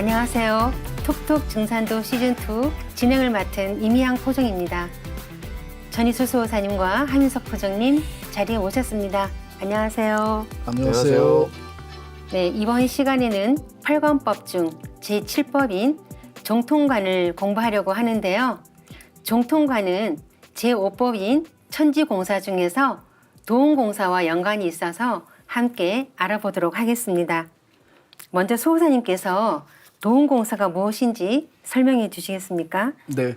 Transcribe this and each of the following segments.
안녕하세요. 톡톡 증산도 시즌2 진행을 맡은 이미향 포정입니다. 전희수 수호사님과 한윤석 포정님 자리에 오셨습니다. 안녕하세요. 안녕하세요. 네, 이번 시간에는 8관법 중 제7법인 종통관을 공부하려고 하는데요. 종통관은 제5법인 천지공사 중에서 도움공사와 연관이 있어서 함께 알아보도록 하겠습니다. 먼저 수호사님께서 도움공사가 무엇인지 설명해 주시겠습니까? 네,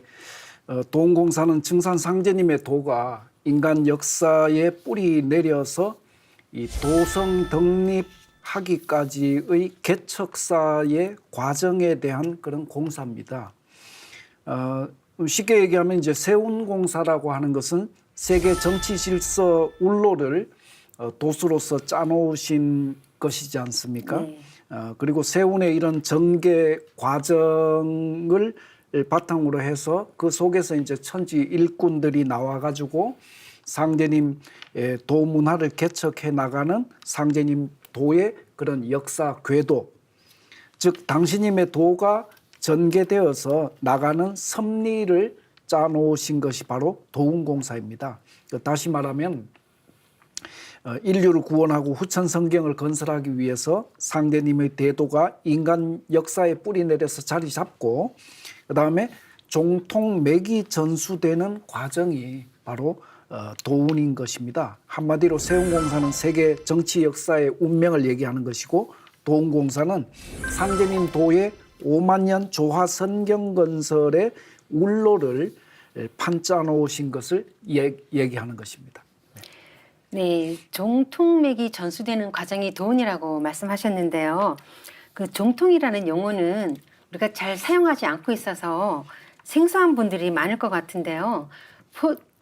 도움공사는 증산 상제님의 도가 인간 역사에 뿌리 내려서 이 도성 독립하기까지의 개척사의 과정에 대한 그런 공사입니다. 쉽게 얘기하면 이제 세운공사라고 하는 것은 세계 정치 질서 울로를 도수로서 짜놓으신 것이지 않습니까? 네. 그리고 세운의 이런 전개 과정을 바탕으로 해서 그 속에서 이제 천지 일꾼들이 나와가지고 상제님 도 문화를 개척해 나가는 상제님 도의 그런 역사 궤도, 즉 당신님의 도가 전개되어서 나가는 섭리를 짜놓으신 것이 바로 도움공사입니다. 다시 말하면 인류를 구원하고 후천 성경을 건설하기 위해서 상대님의 대도가 인간 역사에 뿌리 내려서 자리 잡고 그다음에 종통맥이 전수되는 과정이 바로 도운인 것입니다. 한마디로 세운공사는 세계 정치 역사의 운명을 얘기하는 것이고 도운공사는 상제님 도의 5만 년 조화 성경 건설의 울로를 판짜 놓으신 것을 얘기하는 것입니다. 네, 종통맥이 전수되는 과정이 도운이라고 말씀하셨는데요. 그 종통이라는 용어는 우리가 잘 사용하지 않고 있어서 생소한 분들이 많을 것 같은데요.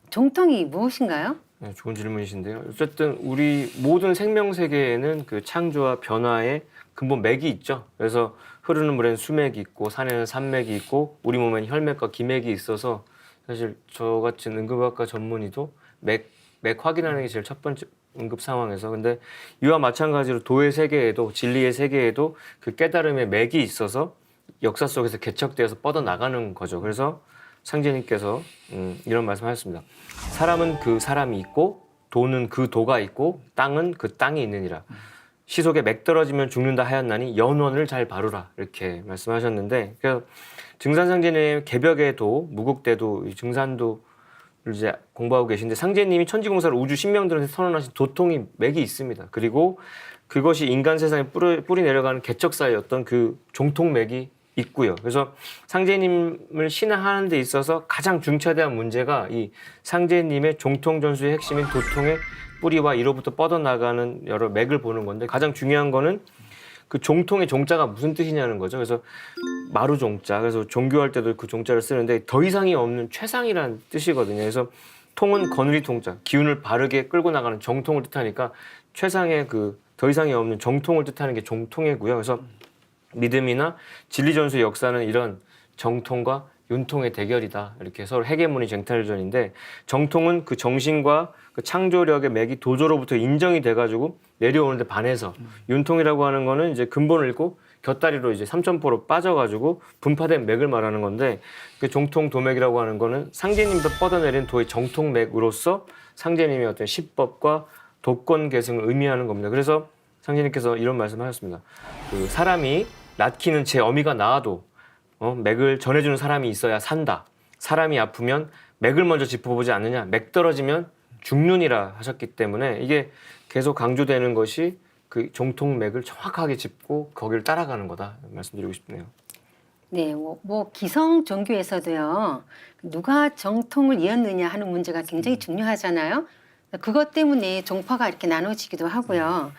종통이 무엇인가요? 네, 좋은 질문이신데요. 어쨌든 우리 모든 생명 세계에는 그 창조와 변화의 근본 맥이 있죠. 그래서 흐르는 물에는 수맥이 있고 산에는 산맥이 있고 우리 몸에는 혈맥과 기맥이 있어서 사실 저 같은 응급학과 전문의도 맥 확인하는 게 제일 첫 번째 응급 상황에서. 근데 이와 마찬가지로 도의 세계에도 진리의 세계에도 그 깨달음의 맥이 있어서 역사 속에서 개척되어서 뻗어나가는 거죠. 그래서 상제님께서 이런 말씀하셨습니다. 사람은 그 사람이 있고 도는 그 도가 있고 땅은 그 땅이 있느니라. 시속에 맥 떨어지면 죽는다 하였나니 연원을 잘 바루라 이렇게 말씀하셨는데, 그래서 증산상제님 개벽의 도, 무국대도, 증산도 이제 공부하고 계신데 상제님이 천지공사를 우주 신명들한테 선언하신 도통이 맥이 있습니다. 그리고 그것이 인간 세상에 뿌리 내려가는 개척사의 어떤 그 종통맥이 있고요. 그래서 상제님을 신화하는 데 있어서 가장 중차대한 문제가 이 상제님의 종통전수의 핵심인 도통의 뿌리와 이로부터 뻗어나가는 여러 맥을 보는 건데, 가장 중요한 거는 그 종통의 종자가 무슨 뜻이냐는 거죠. 그래서 마루종자, 그래서 종교할 때도 그 종자를 쓰는데 더 이상이 없는 최상이라는 뜻이거든요. 그래서 통은 거누리 통자, 기운을 바르게 끌고 나가는 정통을 뜻하니까 최상의 그 더 이상이 없는 정통을 뜻하는 게 종통이고요. 그래서 믿음이나 진리전수의 역사는 이런 정통과 윤통의 대결이다. 이렇게 서로 헤게모니 쟁탈전인데, 정통은 그 정신과 그 창조력의 맥이 도조로부터 인정이 돼가지고 내려오는데 반해서, 윤통이라고 하는 거는 이제 근본을 잃고 곁다리로 이제 삼천포로 빠져가지고 분파된 맥을 말하는 건데, 그 종통 도맥이라고 하는 거는 상제님부터 뻗어내린 도의 정통맥으로서 상제님의 어떤 시법과 도권 계승을 의미하는 겁니다. 그래서 상제님께서 이런 말씀을 하셨습니다. 그 사람이 낳기는 제 어미가 낳아도 맥을 전해주는 사람이 있어야 산다. 사람이 아프면 맥을 먼저 짚어보지 않느냐. 맥 떨어지면 죽느니라 하셨기 때문에 이게 계속 강조되는 것이 그 종통맥을 정확하게 짚고 거기를 따라가는 거다 말씀드리고 싶네요. 네, 뭐 기성 종교에서도요. 누가 정통을 이었느냐 하는 문제가 굉장히 중요하잖아요. 그것 때문에 종파가 이렇게 나눠지기도 하고요.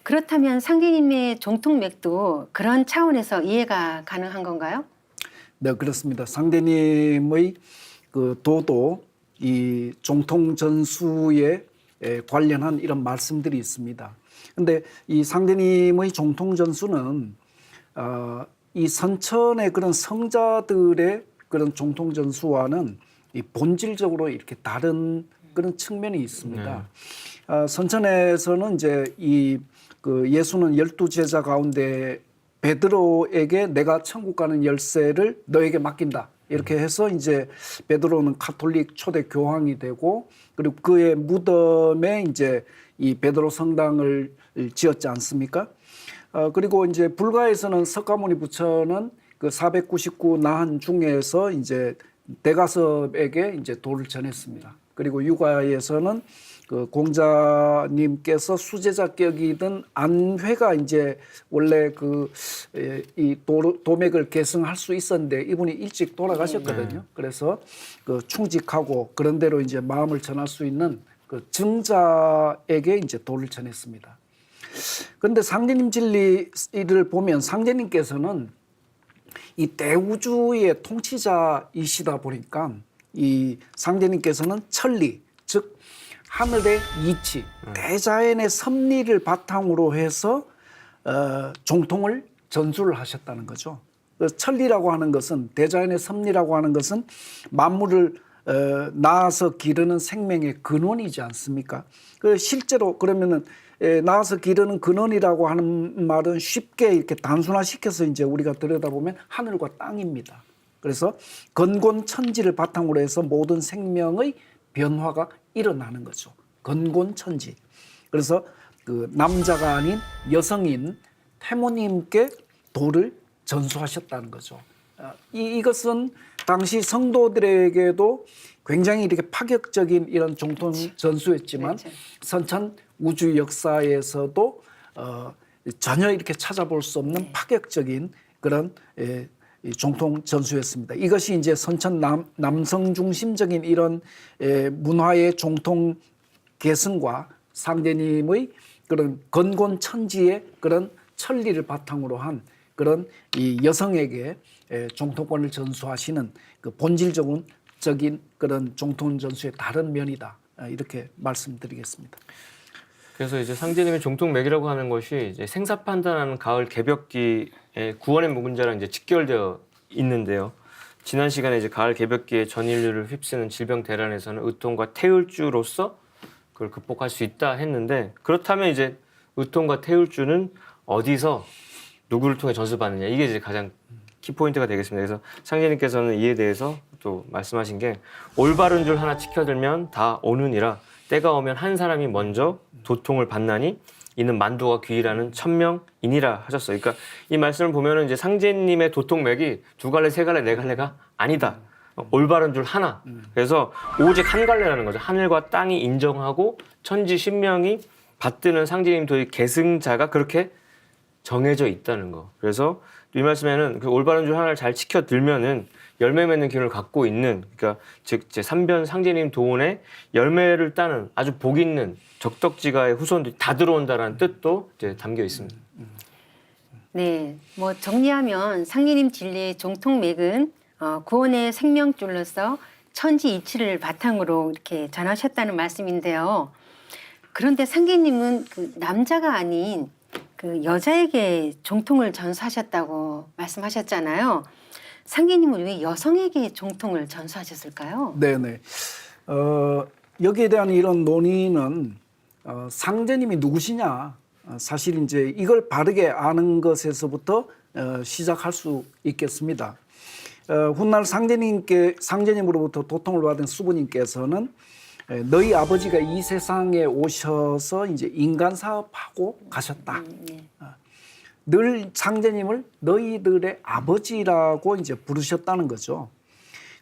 그렇다면 상제님의 종통맥도 그런 차원에서 이해가 가능한 건가요? 네, 그렇습니다. 상대님의 그 도도 이 종통전수에 관련한 이런 말씀들이 있습니다. 근데 이 상대님의 종통전수는 이 선천의 그런 성자들의 그런 종통전수와는 이 본질적으로 이렇게 다른 그런 측면이 있습니다. 선천에서는 이제 이 그 예수는 12 제자 가운데 베드로에게 내가 천국 가는 열쇠를 너에게 맡긴다. 이렇게 해서 이제 베드로는 가톨릭 초대 교황이 되고 그리고 그의 무덤에 이제 이 베드로 성당을 지었지 않습니까? 그리고 이제 불가에서는 석가모니 부처는 그 499 나한 중에서 이제 대가섭에게 이제 도를 전했습니다. 그리고 유가에서는 그 공자님께서 수제자격이던 안회가 이제 원래 이 도맥을 계승할 수 있었는데 이분이 일찍 돌아가셨거든요. 그래서 그 충직하고 그런 대로 이제 마음을 전할 수 있는 그 증자에게 이제 도를 전했습니다. 그런데 상제님 진리를 보면 상제님께서는 이 대우주의 통치자이시다 보니까 이 상제님께서는 천리, 즉 하늘의 이치, 대자연의 섭리를 바탕으로 해서 종통을 전수를 하셨다는 거죠. 천리라고 하는 것은 대자연의 섭리라고 하는 것은 만물을 낳아서 기르는 생명의 근원이지 않습니까? 실제로 그러면은 낳아서 기르는 근원이라고 하는 말은 쉽게 이렇게 단순화시켜서 이제 우리가 들여다보면 하늘과 땅입니다. 그래서 건곤천지를 바탕으로 해서 모든 생명의 변화가 일어나는 거죠. 건곤천지. 그래서 그 남자가 아닌 여성인 태모님께 도를 전수하셨다는 거죠. 이것은 당시 성도들에게도 굉장히 이렇게 파격적인 이런 종통 전수였지만 그렇죠. 선천 우주 역사에서도 전혀 이렇게 찾아볼 수 없는 파격적인 그런 이 종통 전수였습니다. 이것이 이제 선천 남성 중심적인 이런 문화의 종통 계승과 상제님의 그런 건곤천지의 그런 천리를 바탕으로 한 그런 이 여성에게 종통권을 전수하시는 그 본질적인 그런 종통 전수의 다른 면이다. 이렇게 말씀드리겠습니다. 그래서 이제 상제님의 종통맥이라고 하는 것이 이제 생사 판단하는 가을 개벽기의 구원의 문제랑 이제 직결되어 있는데요. 지난 시간에 이제 가을 개벽기에 전 인류를 휩쓰는 질병 대란에서는 의통과 태울주로서 그걸 극복할 수 있다 했는데, 그렇다면 이제 의통과 태울주는 어디서 누구를 통해 전수받느냐, 이게 이제 가장 키포인트가 되겠습니다. 그래서 상제님께서는 이에 대해서 또 말씀하신 게 올바른 줄 하나 지켜들면 다 오느니라. 때가 오면 한 사람이 먼저 도통을 받나니 이는 만도가 귀이라는 천명이니라 하셨어요. 그러니까 이 말씀을 보면은 이제 상제님의 도통맥이 두 갈래, 세 갈래, 네 갈래가 아니다. 올바른 줄 하나. 그래서 오직 한 갈래라는 거죠. 하늘과 땅이 인정하고 천지 신명이 받드는 상제님 도의 계승자가 그렇게 정해져 있다는 거. 그래서 이 말씀에는 그 올바른 줄 하나를 잘 지켜들면은 열매 맺는 기운을 갖고 있는, 그러니까 즉 제 3변 상제님 도원에 열매를 따는 아주 복 있는 적덕지가의 후손들이 다 들어온다라는 뜻도 이제 담겨 있습니다. 네, 뭐 정리하면 상제님 진리의 종통맥은 구원의 생명줄로서 천지 이치를 바탕으로 이렇게 전하셨다는 말씀인데요. 그런데 상제님은 그 남자가 아닌 그 여자에게 종통을 전수하셨다고 말씀하셨잖아요. 상제님은 왜 여성에게 종통을 전수하셨을까요? 네네. 여기에 대한 이런 논의는 상제님이 누구시냐, 사실 이제 이걸 바르게 아는 것에서부터 시작할 수 있겠습니다. 훗날 상제님으로부터 도통을 받은 수부님께서는 너희 아버지가 이 세상에 오셔서 이제 인간 사업하고 가셨다. 네. 늘 상제님을 너희들의 아버지라고 이제 부르셨다는 거죠.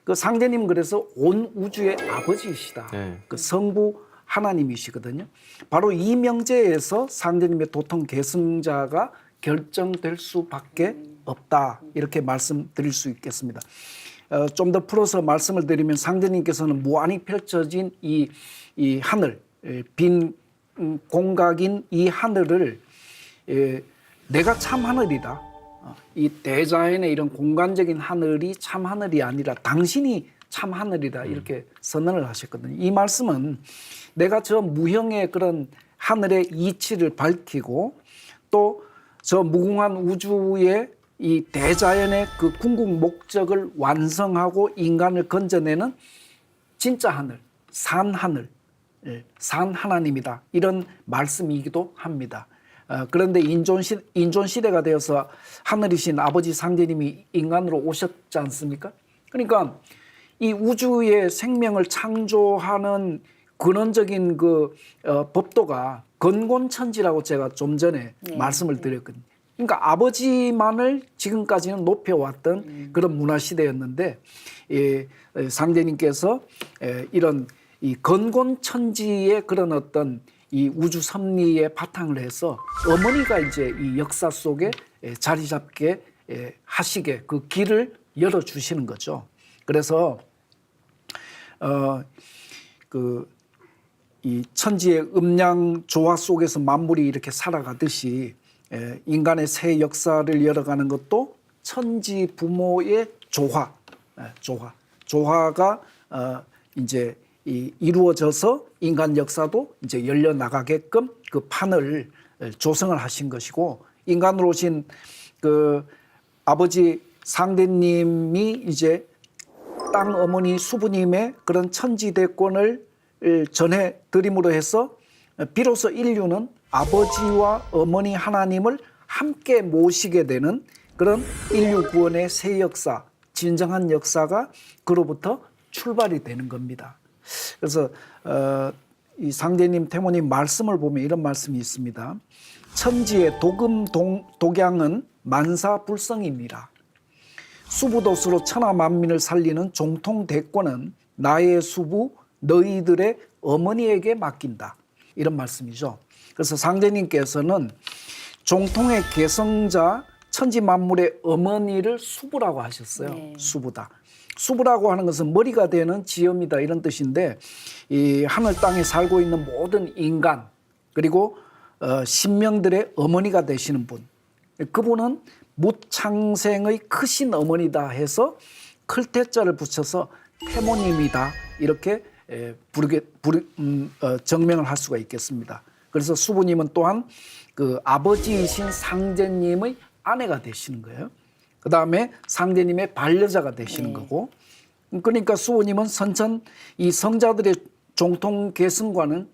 그 상제님은 그래서 온 우주의 아버지이시다. 네. 그 성부 하나님이시거든요. 바로 이 명제에서 상제님의 도통 계승자가 결정될 수밖에 없다. 이렇게 말씀드릴 수 있겠습니다. 좀 더 풀어서 말씀을 드리면 상제님께서는 무한히 펼쳐진 이 하늘, 빈 공각인 이 하늘을 내가 참 하늘이다. 이 대자연의 이런 공간적인 하늘이 참 하늘이 아니라 당신이 참 하늘이다. 이렇게 선언을 하셨거든요. 이 말씀은 내가 저 무형의 그런 하늘의 이치를 밝히고 또 저 무궁한 우주의 이 대자연의 그 궁극 목적을 완성하고 인간을 건져내는 진짜 하늘, 산 하늘, 산 하나님이다. 이런 말씀이기도 합니다. 그런데 인존 시대가 되어서 하늘이신 아버지 상제님이 인간으로 오셨지 않습니까? 그러니까 이 우주의 생명을 창조하는 근원적인 그 법도가 건곤천지라고 제가 좀 전에 말씀을 드렸거든요. 그러니까 아버지만을 지금까지는 높여왔던 그런 문화 시대였는데 상제님께서 이런 이 건곤천지의 그런 어떤 이 우주 섭리에 바탕을 해서 어머니가 이제 이 역사 속에 자리 잡게 하시게 그 길을 열어 주시는 거죠. 그래서 이 천지의 음양 조화 속에서 만물이 이렇게 살아가듯이 인간의 새 역사를 열어가는 것도 천지 부모의 조화가 이제 이루어져서 인간 역사도 이제 열려 나가게끔 그 판을 조성을 하신 것이고, 인간으로 오신 그 아버지 상대님이 이제 땅 어머니 수부님의 그런 천지대권을 전해 드림으로 해서 비로소 인류는 아버지와 어머니 하나님을 함께 모시게 되는 그런 인류 구원의 새 역사, 진정한 역사가 그로부터 출발이 되는 겁니다. 그래서 이 상제님 태모님 말씀을 보면 이런 말씀이 있습니다. 천지의 도금 독양은 만사불성입니다. 수부도수로 천하 만민을 살리는 종통대권은 나의 수부 너희들의 어머니에게 맡긴다. 이런 말씀이죠. 그래서 상제님께서는 종통의 개성자 천지 만물의 어머니를 수부라고 하셨어요. 네. 수부다. 수부라고 하는 것은 머리가 되는 지엄이다 이런 뜻인데, 이 하늘 땅에 살고 있는 모든 인간 그리고 신명들의 어머니가 되시는 분, 그분은 무창생의 크신 어머니다 해서 클태자를 붙여서 태모님이다 이렇게 정명을 할 수가 있겠습니다. 그래서 수부님은 또한 그 아버지이신 상제님의 아내가 되시는 거예요. 그 다음에 상제님의 반려자가 되시는 거고, 그러니까 수부님은 선천 이 성자들의 종통 계승과는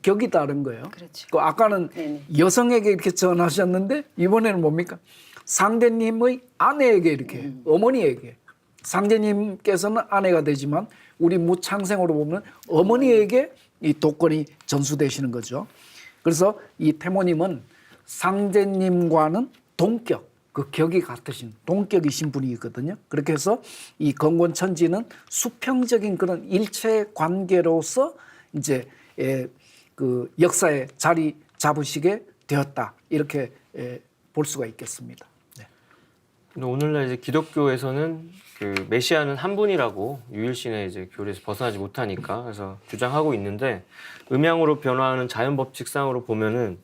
격이 다른 거예요. 그렇죠. 그 아까는 여성에게 이렇게 전하셨는데 이번에는 뭡니까? 상제님의 아내에게 이렇게 어머니에게, 상제님께서는 아내가 되지만 우리 무창생으로 보면 어머니에게 이 독권이 전수되시는 거죠. 그래서 이 태모님은 상제님과는 동격, 그 격이 같으신 동격이신 분이거든요. 그렇게 해서 이 건곤천지는 수평적인 그런 일체 관계로서 이제 그 역사에 자리 잡으시게 되었다 이렇게 볼 수가 있겠습니다. 네. 오늘날 이제 기독교에서는 그 메시아는 한 분이라고 유일신의 이제 교리에서 벗어나지 못하니까 그래서 주장하고 있는데, 음양으로 변화하는 자연 법칙상으로 보면은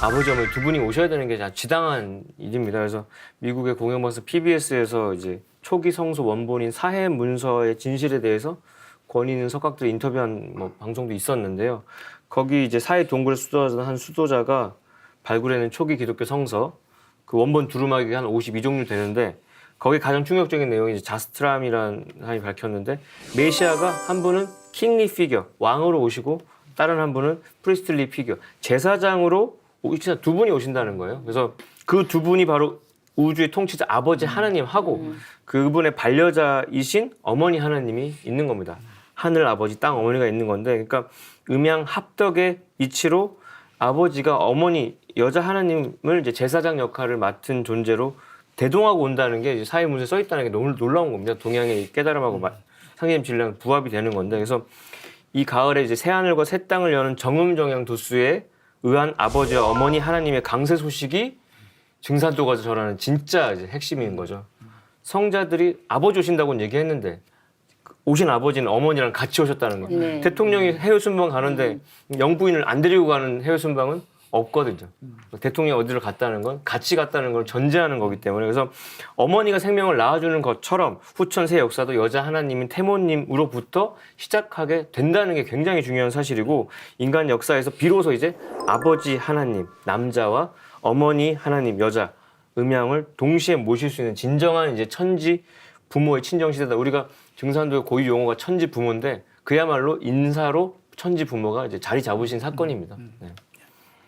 아버지 어머니 두 분이 오셔야 되는 게 지당한 일입니다. 그래서 미국의 공영방송 PBS에서 이제 초기 성소 원본인 사해 문서의 진실에 대해서 권위 있는 석학들이 인터뷰한 방송도 있었는데요. 거기 이제 사해 동굴에 수도하던 한 수도자가 발굴해낸 초기 기독교 성서, 그 원본 두루마기가 한 52종류 되는데, 거기 가장 충격적인 내용이 이제 자스트람이라는 사람이 밝혔는데, 메시아가 한 분은 킹리 피겨, 왕으로 오시고, 다른 한 분은 프리스틀리 피겨, 제사장으로 두 분이 오신다는 거예요. 그래서 그 두 분이 바로 우주의 통치자 아버지 하나님하고 그분의 반려자이신 어머니 하나님이 있는 겁니다. 하늘 아버지, 땅 어머니가 있는 건데, 그러니까 음양 합덕의 이치로 아버지가 어머니 여자 하나님을 이제 제사장 역할을 맡은 존재로 대동하고 온다는 게 이제 사회 문서에 써 있다는 게 너무 놀라운 겁니다. 동양의 깨달음하고 상제님 진리랑 부합이 되는 건데, 그래서 이 가을에 이제 새 하늘과 새 땅을 여는 정음정양 도수에 의한 아버지와 어머니 하나님의 강세 소식이 증산도가 전하는 진짜 이제 핵심인 거죠. 성자들이 아버지 오신다고는 얘기했는데 오신 아버지는 어머니랑 같이 오셨다는 거예요. 네. 대통령이 해외 순방 가는데 영부인을 안 데리고 가는 해외 순방은 없거든요. 대통령이 어디를 갔다는 건 같이 갔다는 걸 전제하는 거기 때문에, 그래서 어머니가 생명을 낳아주는 것처럼 후천 새 역사도 여자 하나님인 태모님으로부터 시작하게 된다는 게 굉장히 중요한 사실이고, 인간 역사에서 비로소 이제 아버지 하나님 남자와 어머니 하나님 여자 음양을 동시에 모실 수 있는 진정한 이제 천지 부모의 친정 시대다. 우리가 증산도의 고유 용어가 천지 부모인데 그야말로 인사로 천지 부모가 이제 자리 잡으신 사건입니다. 네.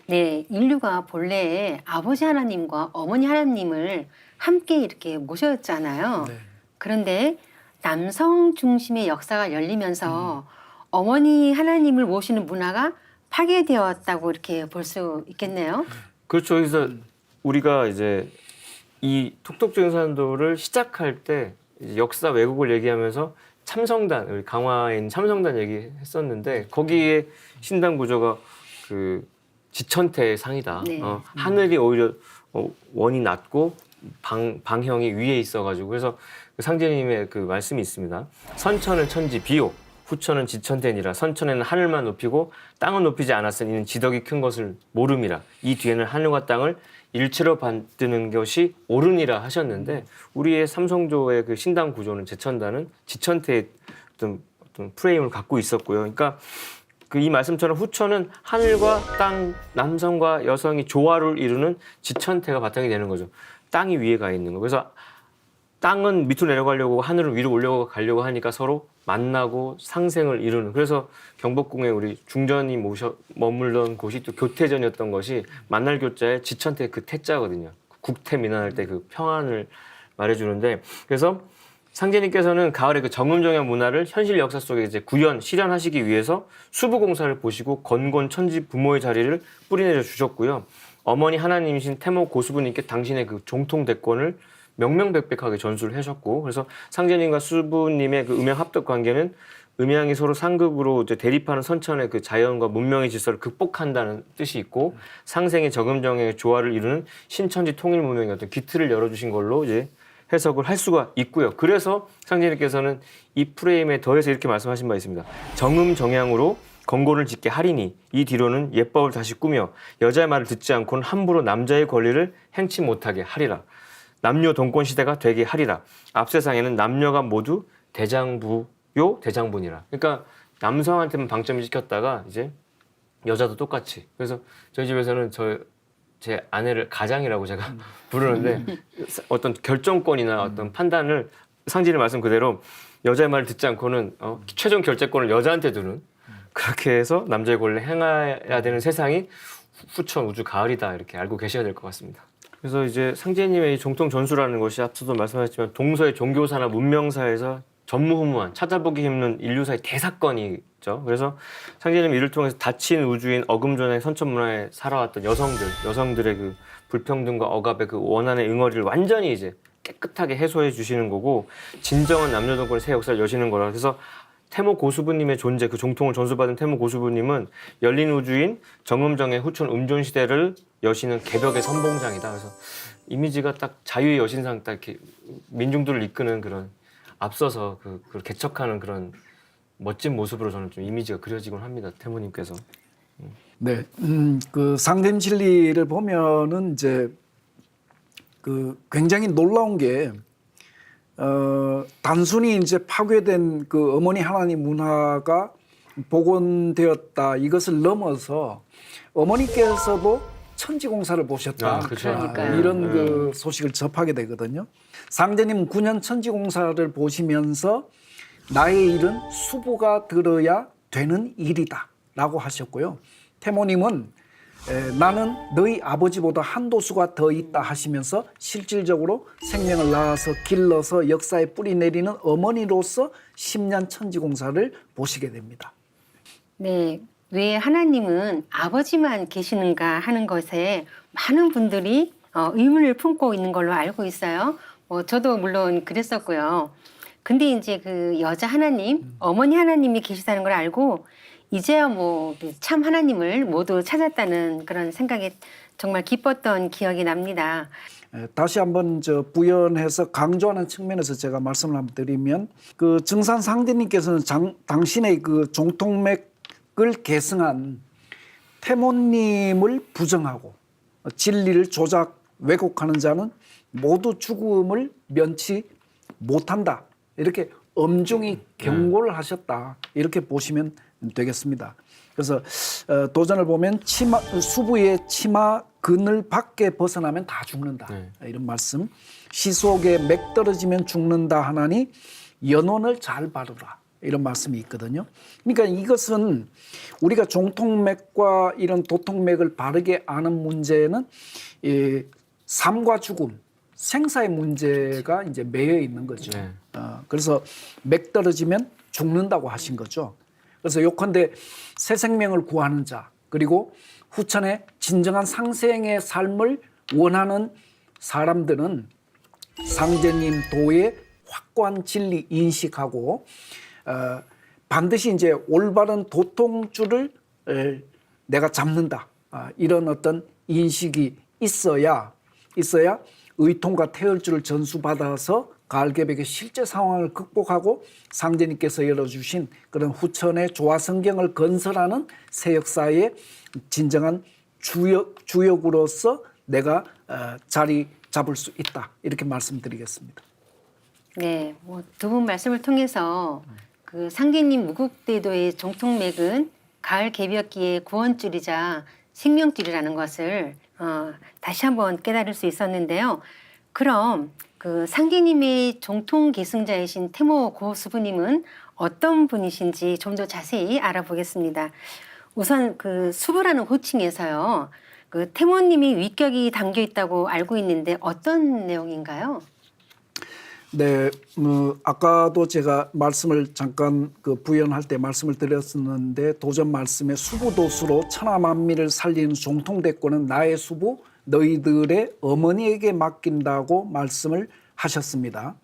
네, 인류가 본래 아버지 하나님과 어머니 하나님을 함께 이렇게 모셨잖아요. 네. 그런데 남성 중심의 역사가 열리면서 어머니 하나님을 모시는 문화가 파괴되었다고 이렇게 볼 수 있겠네요. 그렇죠. 그래서 우리가 이제 이 톡톡적인 산도를 시작할 때 이제 역사 왜곡을 얘기하면서 참성단, 우리 강화에 있는 참성단 얘기했었는데 거기에 신당 구조가 그 지천태의 상이다. 네. 하늘이 오히려 원이 낮고 방형이 위에 있어가지고 그래서 그 상제님의 그 말씀이 있습니다. 선천은 천지 비요, 후천은 지천태니라. 선천에는 하늘만 높이고 땅은 높이지 않았으니 이는 지덕이 큰 것을 모름이라. 이 뒤에는 하늘과 땅을 일체로 받드는 것이 옳으니라 하셨는데 우리의 삼성조의 그 신당 구조는 제천단은 지천태의 어떤 프레임을 갖고 있었고요. 그러니까 그 이 말씀처럼 후천은 하늘과 땅, 남성과 여성이 조화를 이루는 지천태가 바탕이 되는 거죠. 땅이 위에 가 있는 거. 그래서 땅은 밑으로 내려가려고 하늘은 위로 올려가려고 하니까 서로 만나고 상생을 이루는. 그래서 경복궁에 우리 중전이 머물던 곳이 또 교태전이었던 것이 만날 교자에 지천태 그 태자거든요. 국태 민환할 때 그 평안을 말해주는데 그래서 상제님께서는 가을에 그 정음정약 문화를 현실 역사 속에 이제 실현하시기 위해서 수부공사를 보시고 건곤 천지 부모의 자리를 뿌리내려 주셨고요. 어머니 하나님이신 태모 고수부님께 당신의 그 종통 대권을 명명백백하게 전수를 하셨고 그래서 상제님과 수부님의 그 음양 합덕 관계는 음양이 서로 상극으로 이제 대립하는 선천의 그 자연과 문명의 질서를 극복한다는 뜻이 있고 상생의 정음정의 조화를 이루는 신천지 통일 문명의 어떤 기틀을 열어주신 걸로 이제 해석을 할 수가 있고요. 그래서 상제님께서는 이 프레임에 더해서 이렇게 말씀하신 바 있습니다. 정음정양으로 건곤을 짓게 하리니 이 뒤로는 예법을 다시 꾸며 여자의 말을 듣지 않고는 함부로 남자의 권리를 행치 못하게 하리라. 남녀 동권 시대가 되게 하리라. 앞세상에는 남녀가 모두 대장부요 대장분이라. 그러니까 남성한테만 방점을 찍혔다가 이제 여자도 똑같이. 그래서 저희 집에서는 제 아내를 가장이라고 제가 부르는데 어떤 결정권이나 어떤 판단을 상진의 말씀 그대로 여자의 말을 듣지 않고는 최종 결재권을 여자한테 두는 그렇게 해서 남자의 권리를 행해야 되는 세상이 후천 우주 가을이다 이렇게 알고 계셔야 될 것 같습니다. 그래서 이제 상제님의 이 종통 전수라는 것이 앞서도 말씀하셨지만 동서의 종교사나 문명사에서 전무후무한 찾아보기 힘든 인류사의 대사건이죠. 그래서 상제님 이를 통해서 닫힌 우주인 어금전의 선천문화에 살아왔던 여성들의 그 불평등과 억압의 그 원한의 응어리를 완전히 이제 깨끗하게 해소해 주시는 거고 진정한 남녀동권의 새 역사를 여시는 거라. 그래서 태모 고수부님의 존재, 그 종통을 전수받은 태모 고수부님은 열린 우주인 정음정의 후천 음존 시대를 여시는 개벽의 선봉장이다. 그래서 이미지가 딱 자유의 여신상 딱 이렇게 민중들을 이끄는 그런 앞서서 그걸 개척하는 그런 멋진 모습으로 저는 좀 이미지가 그려지곤 합니다. 태모님께서. 네, 그 상림 진리를 보면은 이제 그 굉장히 놀라운 게 단순히 이제 파괴된 그 어머니 하나님 문화가 복원되었다 이것을 넘어서 어머니께서도 천지공사를 보셨다. 그렇죠. 이런 그 소식을 접하게 되거든요. 상제님 9년 천지공사를 보시면서 나의 일은 수부가 들어야 되는 일이다라고 하셨고요. 태모님은 나는 너희 아버지보다 한도수가 더 있다 하시면서 실질적으로 생명을 낳아서 길러서 역사에 뿌리 내리는 어머니로서 10년 천지공사를 보시게 됩니다. 네, 왜 하나님은 아버지만 계시는가 하는 것에 많은 분들이 의문을 품고 있는 걸로 알고 있어요. 저도 물론 그랬었고요. 근데 이제 그 여자 하나님, 어머니 하나님이 계시다는 걸 알고 이제야 뭐 참 하나님을 모두 찾았다는 그런 생각에 정말 기뻤던 기억이 납니다. 다시 한번 부연해서 강조하는 측면에서 제가 말씀을 한번 드리면 그 증산 상대님께서는 당신의 그 종통맥을 계승한 태모님을 부정하고 진리를 조작 왜곡하는 자는 모두 죽음을 면치 못한다. 이렇게 엄중히 경고를 하셨다. 이렇게 보시면 되겠습니다. 그래서 도전을 보면 수부의 치마 그늘 밖에 벗어나면 다 죽는다. 이런 말씀. 시 속에 맥 떨어지면 죽는다 하나니 연원을 잘 바르라. 이런 말씀이 있거든요. 그러니까 이것은 우리가 종통맥과 이런 도통맥을 바르게 아는 문제는 이 삶과 죽음, 생사의 문제가 이제 매여 있는 거죠. 네. 그래서 맥 떨어지면 죽는다고 하신 거죠. 그래서 요컨대 새 생명을 구하는 자, 그리고 후천에 진정한 상생의 삶을 원하는 사람들은 상제님 도의 확고한 진리 인식하고 반드시 이제 올바른 도통줄을 내가 잡는다. 이런 어떤 인식이 있어야 의통과 태열주를 전수받아서 가을개벽의 실제 상황을 극복하고 상제님께서 열어주신 그런 후천의 조화성경을 건설하는 새 역사의 진정한 주역으로서 내가 자리 잡을 수 있다. 이렇게 말씀드리겠습니다. 네, 뭐 두 분 말씀을 통해서 그 상제님 무국대도의 정통맥은 가을 개벽기의 구원줄이자 생명줄이라는 것을 다시 한번 깨달을 수 있었는데요. 그럼 그 상제님의 정통 계승자이신 태모 고수부님은 어떤 분이신지 좀 더 자세히 알아보겠습니다. 우선 그 수부라는 호칭에서요, 그 태모님이 위격이 담겨 있다고 알고 있는데 어떤 내용인가요? 네, 아까도 제가 말씀을 잠깐 그 부연할 때 말씀을 드렸었는데 도전 말씀에 수부도수로 천하만민을 살리는 종통대권은 나의 수부 너희들의 어머니에게 맡긴다고 말씀을 하셨습니다.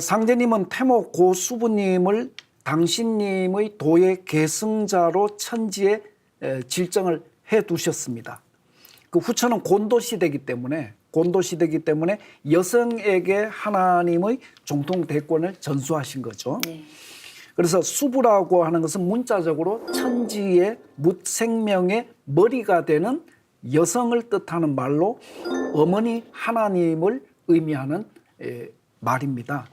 상제님은 태모 고수부님을 당신님의 도의 계승자로 천지에 질정을 해두셨습니다. 그 후천은 곤도시대이기 때문에 여성에게 하나님의 정통대권을 전수하신 거죠. 네. 그래서 수부라고 하는 것은 문자적으로 천지의 묻생명의 머리가 되는 여성을 뜻하는 말로 어머니 하나님을 의미하는 말입니다.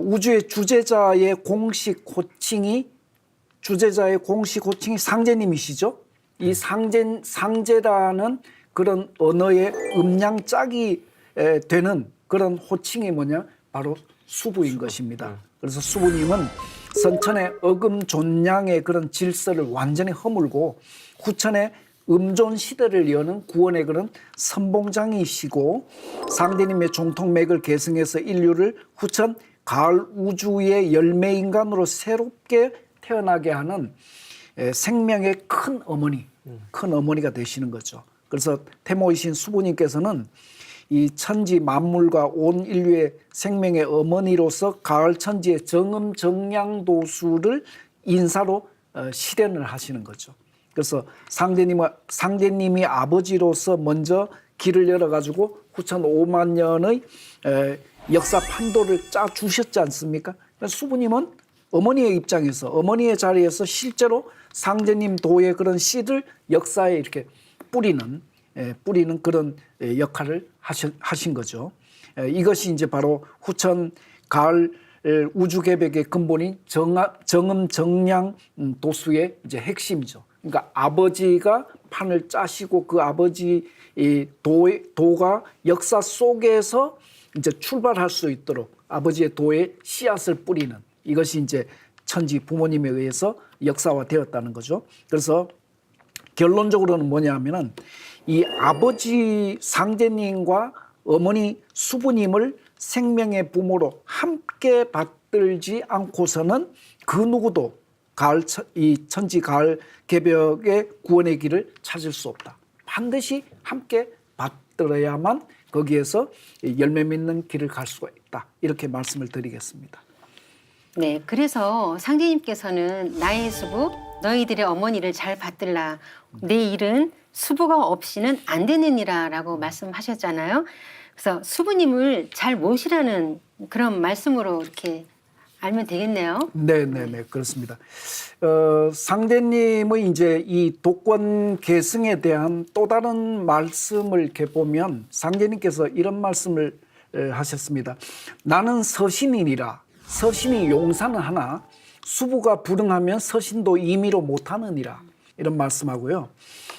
우주의 주제자의 공식 호칭이 상제님이시죠. 이 상제라는 그런 언어의 음양짝이 되는 그런 호칭이 뭐냐? 바로 수부인 것입니다. 그래서 수부님은 선천의 어금존양의 그런 질서를 완전히 허물고 후천의 음존 시대를 여는 구원의 그런 선봉장이시고 상제님의 종통맥을 계승해서 인류를 후천 가을 우주의 열매인간으로 새롭게 태어나게 하는 생명의 큰 어머니가 되시는 거죠. 그래서 태모이신 수부님께서는 이 천지 만물과 온 인류의 생명의 어머니로서 가을 천지의 정음정량도수를 인사로 실현을 하시는 거죠. 그래서 상제님이 아버지로서 먼저 길을 열어가지고 후천 5만 년의 역사 판도를 짜 주셨지 않습니까? 수부님은 어머니의 입장에서 어머니의 자리에서 실제로 상제님 도의 그런 씨를 역사에 이렇게 뿌리는 그런 역할을 하신 거죠. 이것이 이제 바로 후천 가을 우주개벽의 근본인 정음정량 도수의 이제 핵심이죠. 그러니까 아버지가 판을 짜시고 그 아버지 도가 역사 속에서 이제 출발할 수 있도록 아버지의 도에 씨앗을 뿌리는 이것이 이제 천지 부모님에 의해서 역사화되었다는 거죠. 그래서 결론적으로는 뭐냐 하면은 이 아버지 상제님과 어머니 수부님을 생명의 부모로 함께 받들지 않고서는 그 누구도 이 천지 가을 개벽의 구원의 길을 찾을 수 없다. 반드시 함께 받들어야만 거기에서 열매 맺는 길을 갈 수가 있다. 이렇게 말씀을 드리겠습니다. 네, 그래서 상제님께서는 나의 수부, 너희들의 어머니를 잘 받들라. 내 일은 수부가 없이는 안 되느니라라고 말씀하셨잖아요. 그래서 수부님을 잘 모시라는 그런 말씀으로 이렇게 알면 되겠네요. 네, 그렇습니다. 상제님의 이제 이 도권 계승에 대한 또 다른 말씀을 이렇게 보면 상제님께서 이런 말씀을 하셨습니다. 나는 서신이니라. 서신이 용사는 하나 수부가 불응하면 서신도 임의로 못하느니라. 이런 말씀하고요.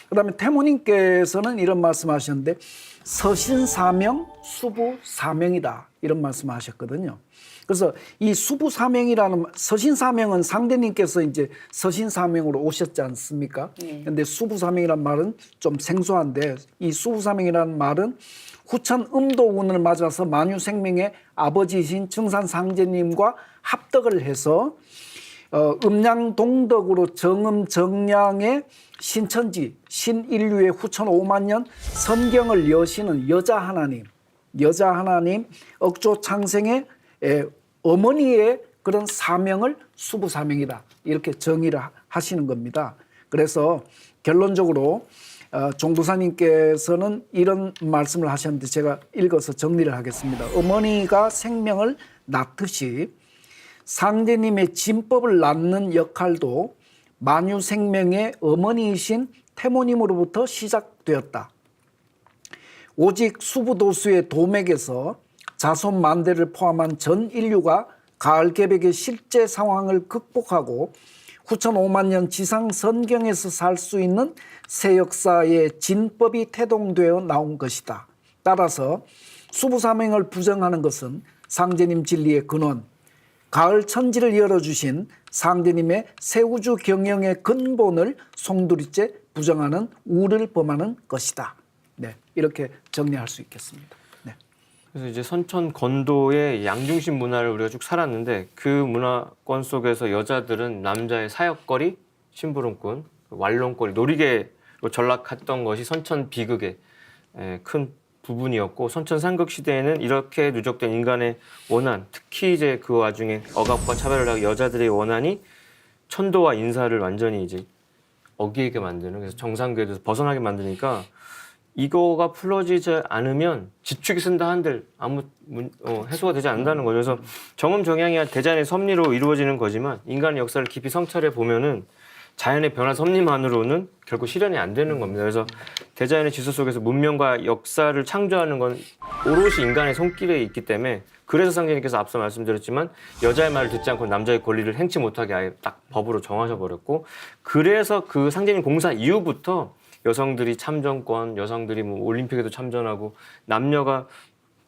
그다음에 태모님께서는 이런 말씀하셨는데 서신사명, 수부사명이다 이런 말씀하셨거든요. 그래서 이 수부사명이라는 서신사명은 상대님께서 이제 서신사명으로 오셨지 않습니까? 그런데 수부사명이라는 말은 좀 생소한데 이 수부사명이라는 말은 후천 음도운을 맞아서 만유생명의 아버지이신 증산상제님과 합덕을 해서 음양동덕으로 정음정량의 신천지 신인류의 후천 5만 년 성경을 여시는 여자 하나님 억조창생의 어머니의 그런 사명을 수부사명이다 이렇게 정의를 하시는 겁니다. 그래서 결론적으로 종도사님께서는 이런 말씀을 하셨는데 제가 읽어서 정리를 하겠습니다. 어머니가 생명을 낳듯이 상제님의 진법을 낳는 역할도 만유생명의 어머니이신 태모님으로부터 시작되었다. 오직 수부도수의 도맥에서 자손 만대를 포함한 전 인류가 가을 개백의 실제 상황을 극복하고 후천 5만 년 지상 선경에서 살 수 있는 새 역사의 진법이 태동되어 나온 것이다. 따라서 수부사명을 부정하는 것은 상제님 진리의 근원, 가을 천지를 열어주신 상제님의 새우주 경영의 근본을 송두리째 부정하는 우를 범하는 것이다. 네, 이렇게 정리할 수 있겠습니다. 네. 그래서 이제 선천 건도의 양중심 문화를 우리가 쭉 살았는데 그 문화권 속에서 여자들은 남자의 사역거리, 심부름꾼, 왈롱거리, 놀이개로 전락했던 것이 선천 비극의 큰 부분이었고 선천 삼국 시대에는 이렇게 누적된 인간의 원한, 특히 이제 그 와중에 억압과 차별을 하고 여자들의 원한이 천도와 인사를 완전히 이제 어기게 만드는 그래서 정상궤에서 벗어나게 만드니까 이거가 풀어지지 않으면 지축이 쓴다 한들 아무 해소가 되지 않는다는 거죠. 그래서 정음정양이야 대자연의 섭리로 이루어지는 거지만 인간의 역사를 깊이 성찰해 보면은 자연의 변화 섭리만으로는 결국 실현이 안 되는 겁니다. 그래서 대자연의 질서 속에서 문명과 역사를 창조하는 건 오롯이 인간의 손길에 있기 때문에 그래서 상제님께서 앞서 말씀드렸지만 여자의 말을 듣지 않고 남자의 권리를 행치 못하게 아예 딱 법으로 정하셔버렸고 그래서 그 상제님 공사 이후부터 여성들이 참정권, 여성들이 뭐 올림픽에도 참전하고 남녀가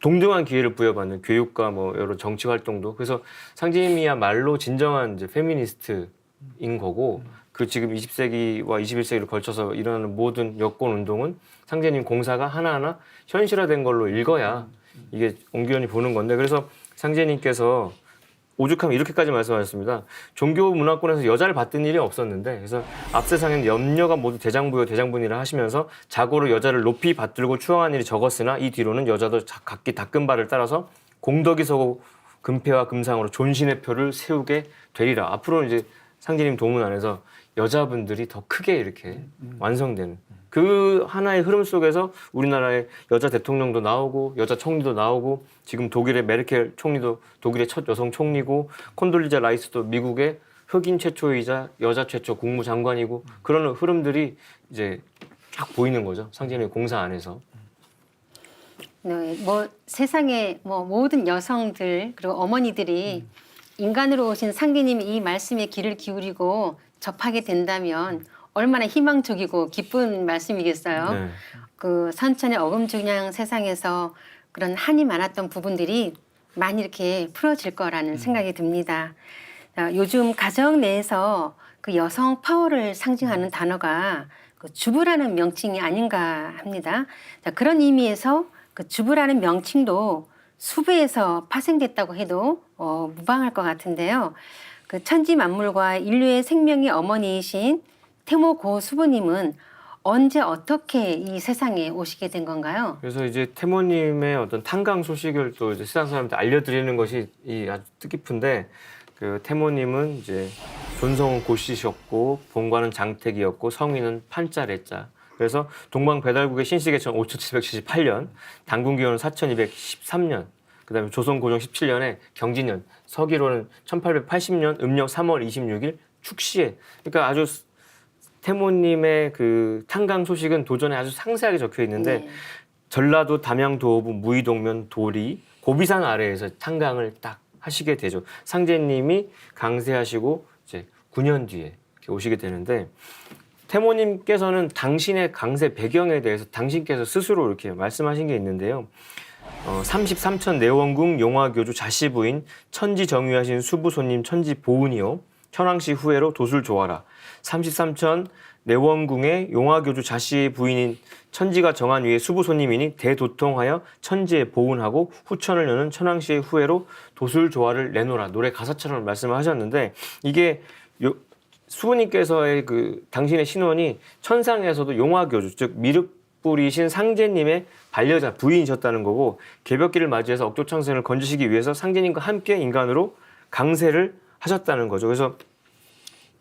동등한 기회를 부여받는 교육과 뭐 여러 정치 활동도 그래서 상제님이야말로 진정한 이제 페미니스트인 거고 그 지금 20세기와 21세기를 걸쳐서 일어나는 모든 여권 운동은 상제님 공사가 하나하나 현실화된 걸로 읽어야 이게 옹기원이 보는 건데 그래서 상제님께서 오죽하면 이렇게까지 말씀하셨습니다. 종교 문화권에서 여자를 받던 일이 없었는데 그래서 앞세상에는 염려가 모두 대장부여 대장분이라 하시면서 자고로 여자를 높이 받들고 추앙한 일이 적었으나 이 뒤로는 여자도 각기 닦은 바를 따라서 공덕이 서고 금패와 금상으로 존신의 표를 세우게 되리라. 앞으로는 이제 상제님 도문 안에서 여자분들이 더 크게 이렇게 완성되는 그 하나의 흐름 속에서 우리나라의 여자 대통령도 나오고 여자 총리도 나오고 지금 독일의 메르켈 총리도 독일의 첫 여성 총리고 콘돌리자 라이스도 미국의 흑인 최초이자 여자 최초 국무장관이고 그런 흐름들이 이제 쫙 보이는 거죠. 상제님의 공사 안에서. 네, 뭐 세상의 뭐 모든 여성들 그리고 어머니들이 인간으로 오신 상제님이 이 말씀에 귀를 기울이고 접하게 된다면 얼마나 희망적이고 기쁜 말씀이겠어요. 네. 그 선천의 어금중양 세상에서 그런 한이 많았던 부분들이 많이 이렇게 풀어질 거라는 생각이 듭니다. 요즘 가정 내에서 그 여성 파워를 상징하는 단어가 그 주부라는 명칭이 아닌가 합니다. 자, 그런 의미에서 그 주부라는 명칭도 수부에서 파생됐다고 해도 무방할 것 같은데요. 그 천지 만물과 인류의 생명의 어머니이신 태모 고수부님은 언제 어떻게 이 세상에 오시게 된 건가요? 그래서 이제 태모님의 어떤 탄강 소식을 또 이제 세상 사람한테 알려드리는 것이 이 아주 뜻깊은데 그 태모님은 이제 존성은 고씨셨고 본관은 장택이었고 성위는 판자래자. 그래서 동방배달국의 신시계천 5778년, 당군기원은 4213년, 그다음에 조선 고종 17년에 경진년, 서기로는 1880년 음력 3월 26일 축시에. 그러니까 아주 태모님의 그 탄강 소식은 도전에 아주 상세하게 적혀 있는데 네. 전라도 담양 도읍 무의동면 도리 고비산 아래에서 탄강을 딱 하시게 되죠. 상제님이 강세하시고 이제 9년 뒤에 이렇게 오시게 되는데 태모님께서는 당신의 강세 배경에 대해서 당신께서 스스로 이렇게 말씀하신 게 있는데요. 33천 내원궁 용화교주 자씨 부인 천지정유하신 수부손님 천지보은이요. 천황씨 후예로 도술 조하라. 33천 내원궁의 용화교주 자씨 부인인 천지가 정한 위에 수부손님이니 대도통하여 천지에 보은하고 후천을 여는 천황씨의 후예로 도술 조화를 내놓으라. 노래 가사처럼 말씀을 하셨는데 이게 수부님께서의 그 당신의 신혼이 천상에서도 용화교주 즉 미륵불이신 상제님의 반려자 부인이셨다는 거고 개벽기를 맞이해서 억조창생을 건지시기 위해서 상제님과 함께 인간으로 강세를 하셨다는 거죠. 그래서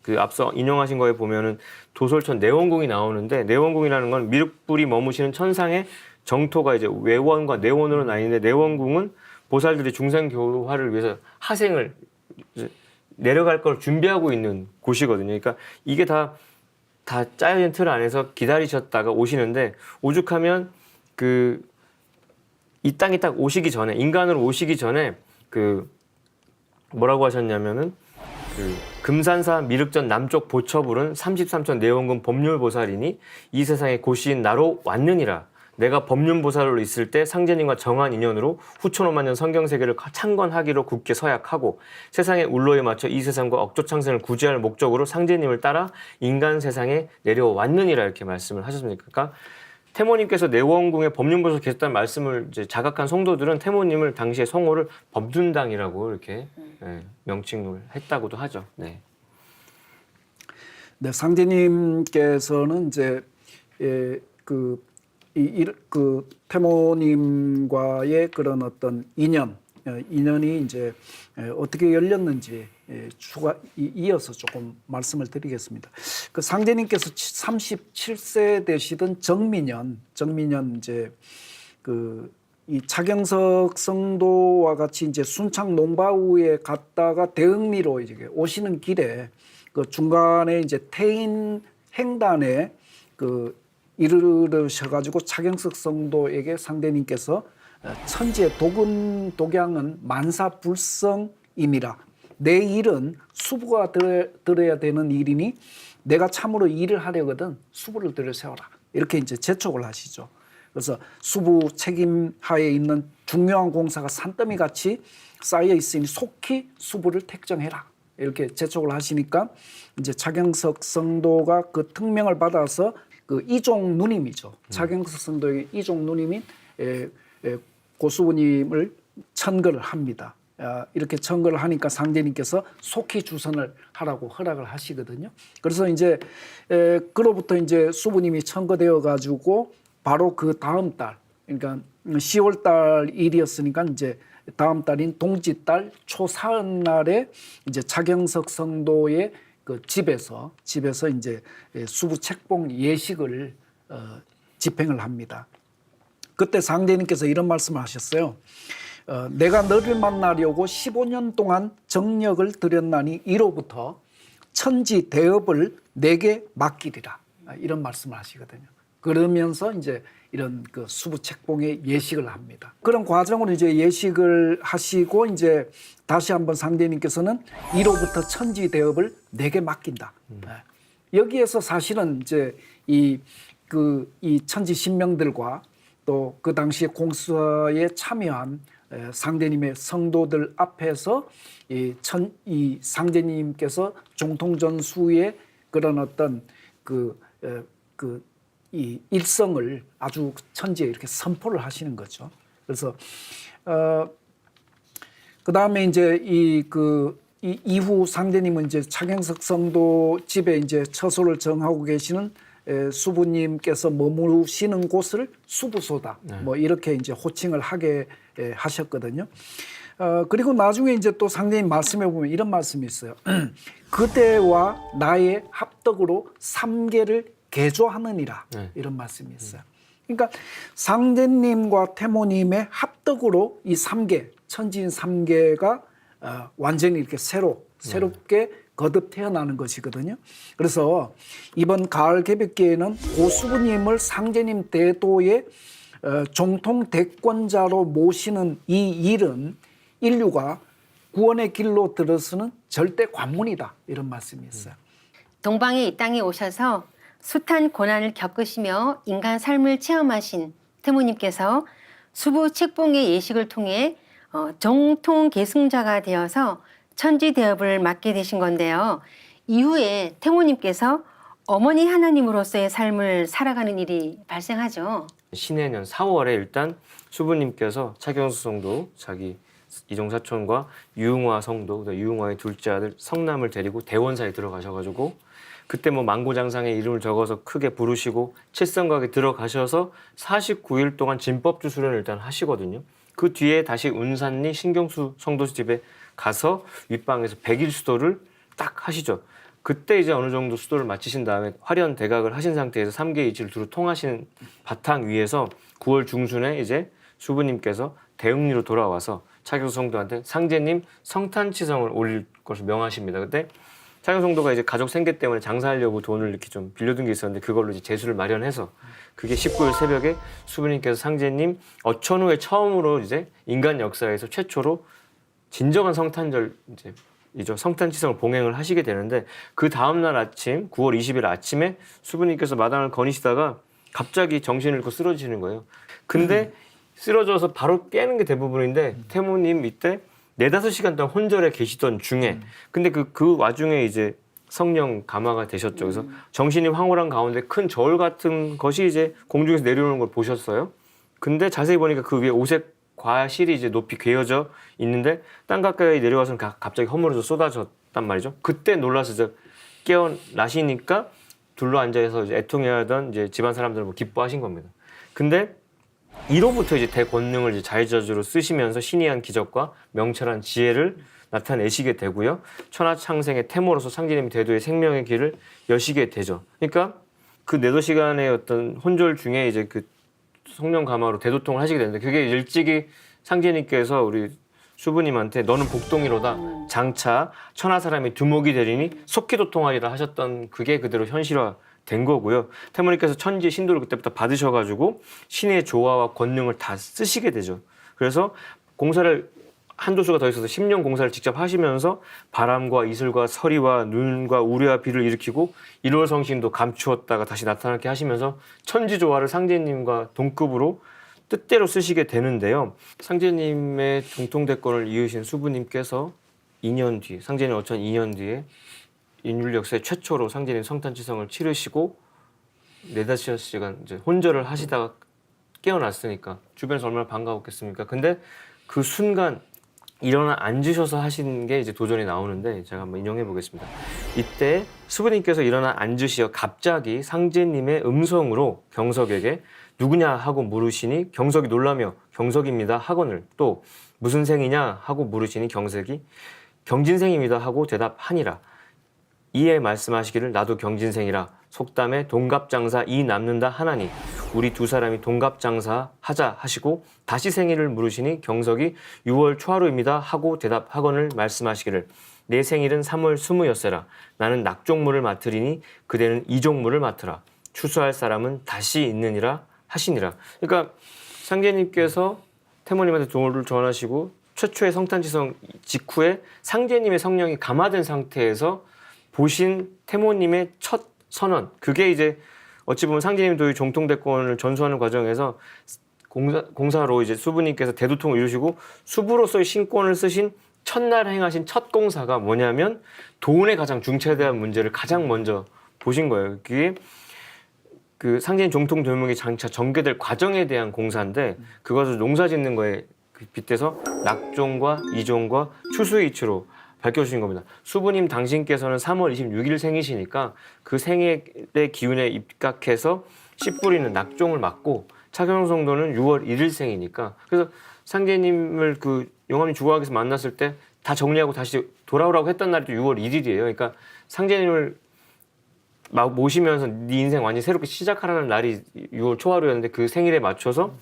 그 앞서 인용하신 거에 보면은 도솔천 내원궁이 나오는데 내원궁이라는 건 미륵불이 머무시는 천상의 정토가 이제 외원과 내원으로 나뉘는데 내원궁은 보살들이 중생교화를 위해서 하생을 내려갈 걸 준비하고 있는 곳이거든요. 그러니까 이게 다 짜여진 틀 안에서 기다리셨다가 오시는데 오죽하면 이 땅에 딱 오시기 전에 인간으로 오시기 전에 뭐라고 하셨냐면은 금산사 미륵전 남쪽 보처불은 33천 내원군 법률보살이니 이 세상에 고시인 나로 왔느니라. 내가 법륜보살로 있을 때 상제님과 정한 인연으로 후천오만 년 성경세계를 창건하기로 굳게 서약하고 세상의 울로에 맞춰 이 세상과 억조창생을 구제할 목적으로 상제님을 따라 인간 세상에 내려왔느니라 이렇게 말씀을 하셨습니다. 그러니까 태모님께서 내원궁에 법륜보살 계셨다는 말씀을 이제 자각한 성도들은 태모님을 당시에 성호를 법륜당이라고 이렇게 명칭을 했다고도 하죠. 네. 네, 상제님께서는 이제 그 태모님과의 그런 어떤 인연이 이제 어떻게 열렸는지 이어서 조금 말씀을 드리겠습니다. 그 상제님께서 37세 되시던 정민년 이제 이 차경석 성도와 같이 이제 순창 농바우에 갔다가 대흥리로 이제 오시는 길에 그 중간에 이제 태인 횡단에 이르르셔가지고 차경석 성도에게 상대님께서 천지의 독양은 만사불성이니라. 내 일은 수부가 들어야 되는 일이니 내가 참으로 일을 하려거든 수부를 들여 세워라. 이렇게 이제 재촉을 하시죠. 그래서 수부 책임하에 있는 중요한 공사가 산더미 같이 쌓여 있으니 속히 수부를 택정해라. 이렇게 재촉을 하시니까 이제 차경석 성도가 그 특명을 받아서 그 이종 누님이죠. 차경석 성도의 이종 누님인 고수부님을 천거를 합니다. 이렇게 천거를 하니까 상제님께서 속히 주선을 하라고 허락을 하시거든요. 그래서 이제 그로부터 이제 수부님이 천거되어 가지고 바로 그 다음 달, 그러니까 10월 달 일이었으니까 이제 다음 달인 동짓달 초사은 날에 이제 차경석 성도의 그 집에서 이제 수부 책봉 예식을 집행을 합니다. 그때 상제님께서 이런 말씀을 하셨어요. 내가 너를 만나려고 15년 동안 정력을 들였나니 이로부터 천지 대업을 내게 맡기리라. 이런 말씀을 하시거든요. 그러면서 이제 이런 그 수부 책봉의 예식을 합니다. 그런 과정으로 이제 예식을 하시고 이제 다시 한번 상대님께서는 이로부터 천지 대업을 내게 맡긴다. 여기에서 사실은 이제 이 천지 신명들과 또 그 당시에 공사에 참여한 상제님의 성도들 앞에서 이 상제님께서 종통전수의 그런 어떤 이 일성을 아주 천지에 이렇게 선포를 하시는 거죠. 그래서 그 다음에 이제 이후 상제님은 이제 차경석 성도 집에 이제 처소를 정하고 계시는 수부님께서 머무시는 곳을 수부소다. 뭐 이렇게 이제 호칭을 하게 하셨거든요. 그리고 나중에 이제 또 상제님 말씀해 보면 이런 말씀이 있어요. 그대와 나의 합덕으로 삼계를 개조하느니라. 이런 말씀이 있어요. 그러니까 상제님과 태모님의 합덕으로 이 삼계, 천지인 삼계가 완전히 이렇게 새롭게 거듭 태어나는 것이거든요. 그래서 이번 가을 개벽기에는 고수부님을 상제님 대도의 정통 대권자로 모시는 이 일은 인류가 구원의 길로 들어서는 절대 관문이다. 이런 말씀이 있어요. 동방에 이 땅에 오셔서 숱한 고난을 겪으시며 인간 삶을 체험하신 태모님께서 수부 책봉의 예식을 통해 정통 계승자가 되어서 천지 대업을 맡게 되신 건데요. 이후에 태모님께서 어머니 하나님으로서의 삶을 살아가는 일이 발생하죠. 신해년 4월에 일단 수부님께서 차경수 성도, 자기 이종 사촌과 유흥화 성도, 유흥화의 둘째 아들 성남을 데리고 대원사에 들어가셔가지고 그때 뭐 망고장상에 이름을 적어서 크게 부르시고 칠성각에 들어가셔서 49일 동안 진법주 수련을 일단 하시거든요. 그 뒤에 다시 운산리 신경수 성도 집에 가서 윗방에서 100일 수도를 딱 하시죠. 그때 이제 어느 정도 수도를 마치신 다음에 화련 대각을 하신 상태에서 3개 이치를 두루 통하신 바탕 위에서 9월 중순에 이제 수부님께서 대흥리로 돌아와서 차경수 성도한테 상제님 성탄치성을 올릴 것을 명하십니다. 그때 차경수 성도가 이제 가족 생계 때문에 장사하려고 돈을 이렇게 좀 빌려둔 게 있었는데 그걸로 이제 제수를 마련해서 그게 19일 새벽에 수부님께서 상제님 어천 후에 처음으로 이제 인간 역사에서 최초로 진정한 성탄절 이제 성탄치성을 봉행을 하시게 되는데 그 다음날 아침 9월 20일 아침에 수부님께서 마당을 거니시다가 갑자기 정신을 잃고 쓰러지시는 거예요. 근데 쓰러져서 바로 깨는 게 대부분인데 태모님 이때 4-5시간 동안 혼절에 계시던 중에 근데 그 와중에 이제 성령 감화가 되셨죠. 그래서 정신이 황홀한 가운데 큰 저울 같은 것이 이제 공중에서 내려오는 걸 보셨어요. 근데 자세히 보니까 그 위에 오색 과실이 이제 높이 괴어져 있는데 땅 가까이 내려와서는 갑자기 허물어서 쏟아졌단 말이죠. 그때 놀라서 이제 깨어나시니까 둘러 앉아서 이제 애통해하던 이제 집안 사람들은 뭐 기뻐하신 겁니다. 근데 이로부터 이제 대권능을 이제 자유자주로 쓰시면서 신이한 기적과 명철한 지혜를 나타내시게 되고요. 천하창생의 태모로서 상제님이 대도의 생명의 길을 여시게 되죠. 그러니까 그 4-5시간의 어떤 혼절 중에 이제 그 성령 감화로 대도통을 하시게 되는데 그게 일찍이 상제님께서 우리 수부님한테 너는 복동이로다 장차 천하 사람이 두목이 되리니 속히 도통하리라 하셨던 그게 그대로 현실화된 거고요. 태모님께서 천지의 신도를 그때부터 받으셔가지고 신의 조화와 권능을 다 쓰시게 되죠. 그래서 공사를 한두 수가 더 있어서 10년 공사를 직접 하시면서 바람과 이슬과 서리와 눈과 우레와 비를 일으키고 1월 성신도 감추었다가 다시 나타나게 하시면서 천지조화를 상제님과 동급으로 뜻대로 쓰시게 되는데요. 상제님의 정통대권을 이으신 수부님께서 2년 뒤, 상제님 어천 2년 뒤에 인류 역사의 최초로 상제님 성탄치성을 치르시고 4-5시간 이제 혼절을 하시다가 깨어났으니까 주변에서 얼마나 반가웠겠습니까? 근데 그 순간 일어나 앉으셔서 하신 게 이제 도전이 나오는데 제가 한번 인용해 보겠습니다. 이때 수부님께서 일어나 앉으시어 갑자기 상제님의 음성으로 경석에게 누구냐 하고 물으시니 경석이 놀라며 경석입니다 하거늘 또 무슨 생이냐 하고 물으시니 경석이 경진생입니다 하고 대답하니라. 이에 말씀하시기를 나도 경진생이라 속담에 동갑장사 이 남는다 하나니 우리 두 사람이 동갑장사 하자 하시고 다시 생일을 물으시니 경석이 6월 초하루입니다 하고 대답하거늘 말씀하시기를 내 생일은 3월 20였으라 나는 낙종물을 맡으리니 그대는 이종물을 맡으라 추수할 사람은 다시 있느니라 하시니라. 그러니까 상제님께서 태모님한테 도를 전하시고 최초의 성탄치성 직후에 상제님의 성령이 감화된 상태에서 보신 태모님의 첫 선언 그게 이제 어찌 보면 상제님 도의 정통대권을 전수하는 과정에서 공사로 이제 수부님께서 대도통을 이루시고 수부로서의 신권을 쓰신 첫날 행하신 첫 공사가 뭐냐면 돈에 가장 중차대한 문제를 가장 먼저 보신 거예요. 그게 그 상제님 정통 도명이 장차 전개될 과정에 대한 공사인데 그것을 농사 짓는 거에 빗대서 낙종과 이종과 추수의 이치로 밝혀주신 겁니다. 수부님 당신께서는 3월 26일 생이시니까 그 생일의 기운에 입각해서 씨 뿌리는 낙종을 맞고 차경수 성도는 6월 1일 생이니까 그래서 상제님을 그 영암리 주거학에서 만났을 때 다 정리하고 다시 돌아오라고 했던 날이 또 6월 1일이에요. 그러니까 상제님을 모시면서 네 인생 완전히 새롭게 시작하라는 날이 6월 초하루였는데 그 생일에 맞춰서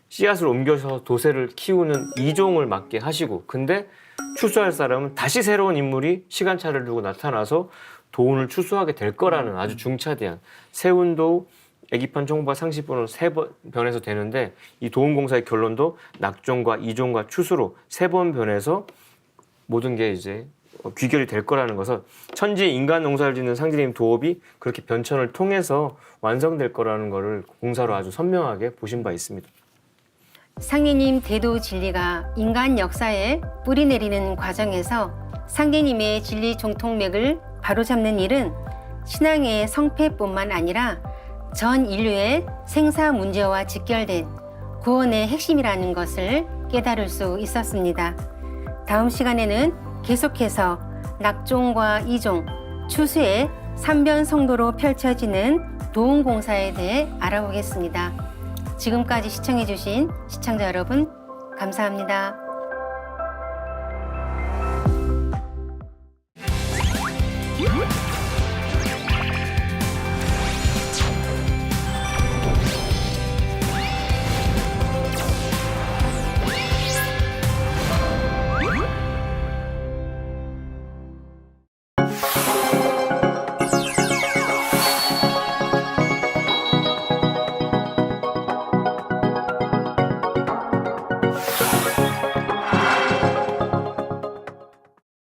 씨앗을 옮겨서 도세를 키우는 이종을 맡게 하시고 근데 추수할 사람은 다시 새로운 인물이 시간차를 두고 나타나서 도운을 추수하게 될 거라는 아주 중차대한 세운도 애기판 총과 상시분으로 3번 변해서 되는데 이 도운공사의 결론도 낙종과 이종과 추수로 3번 변해서 모든 게 이제 귀결이 될 거라는 것은 천지 인간 농사를 짓는 상제님 도업이 그렇게 변천을 통해서 완성될 거라는 것을 공사로 아주 선명하게 보신 바 있습니다. 상제님 대도 진리가 인간 역사에 뿌리 내리는 과정에서 상제님의 진리 정통맥을 바로잡는 일은 신앙의 성패뿐만 아니라 전 인류의 생사 문제와 직결된 구원의 핵심이라는 것을 깨달을 수 있었습니다. 다음 시간에는 계속해서 낙종과 이종, 추수의 삼변 성도로 펼쳐지는 도움공사에 대해 알아보겠습니다. 지금까지 시청해주신 시청자 여러분, 감사합니다.